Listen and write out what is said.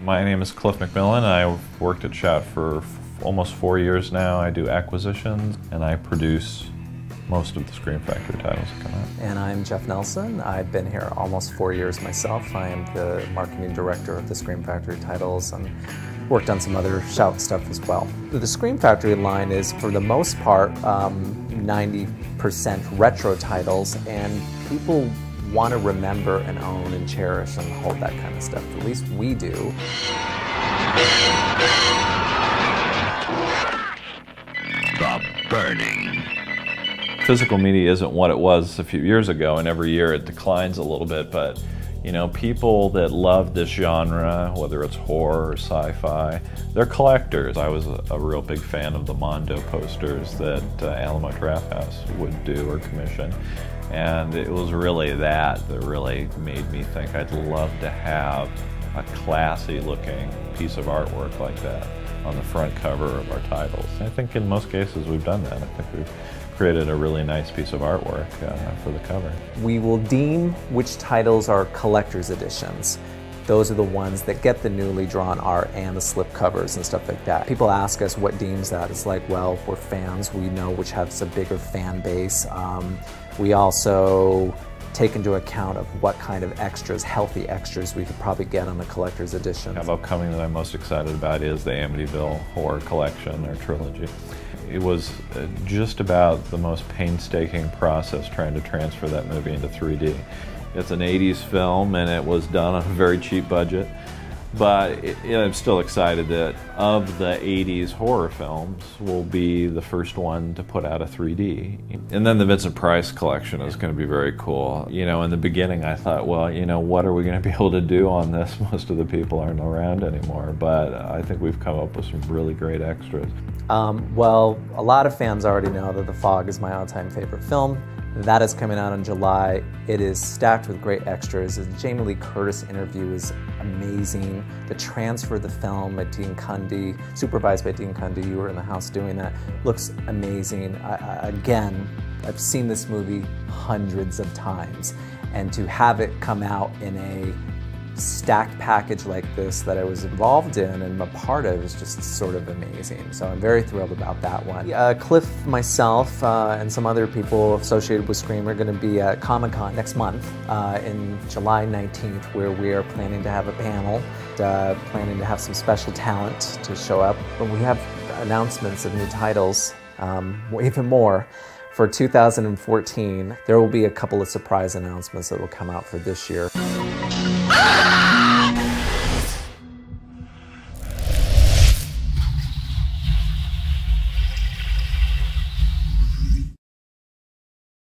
My name is Cliff MacMillan. I've worked at Shout for almost 4 years now. I do acquisitions and I produce most of the Scream Factory titles that come out. And I'm Jeff Nelson. I've been here almost 4 years myself. I am the marketing director of the Scream Factory titles and worked on some other Shout stuff as well. The Scream Factory line is, for the most part, 90% retro titles, and people want to remember and own and cherish and hold that kind of stuff. At least we do. The Burning. Physical media isn't what it was a few years ago, and every year it declines a little bit, but you know, people that love this genre, whether it's horror or sci-fi, they're collectors. I was a real big fan of the Mondo posters that Alamo Drafthouse would do or commission, and it was really that really made me think I'd love to have a classy looking piece of artwork like that on the front cover of our titles. I think in most cases we've done that. I think we've created a really nice piece of artwork for the cover. We will deem which titles are collector's editions. Those are the ones that get the newly drawn art and the slip covers and stuff like that. People ask us what deems that. It's like, well, we're fans. We know which has a bigger fan base. We also take into account of what kind of extras, healthy extras, we could probably get on the collector's edition. Upcoming that I'm most excited about is the Amityville Horror Collection, or trilogy. It was just about the most painstaking process trying to transfer that movie into 3D. It's an 80s film and it was done on a very cheap budget, but I'm still excited that of the 80s horror films, will be the first one to put out a 3D. And then the Vincent Price collection is going to be very cool. You know, in the beginning I thought, well, you know, what are we going to be able to do on this? Most of the people aren't around anymore, but I think we've come up with some really great extras. Well, a lot of fans already know that The Fog is my all-time favorite film. That is coming out in July. It is stacked with great extras. The Jamie Lee Curtis interview is amazing. The transfer of the film by Dean Cundy, supervised by Dean Cundy, you were in the house doing that, looks amazing. Again, I've seen this movie hundreds of times, and to have it come out in a stacked package like this that I was involved in and a part of is just sort of amazing. So I'm very thrilled about that one. Cliff, myself, and some other people associated with Scream are going to be at Comic-Con next month in July 19th, where we are planning to have a panel, planning to have some special talent to show up. But we have announcements of new titles, even more. For 2014, there will be a couple of surprise announcements that will come out for this year.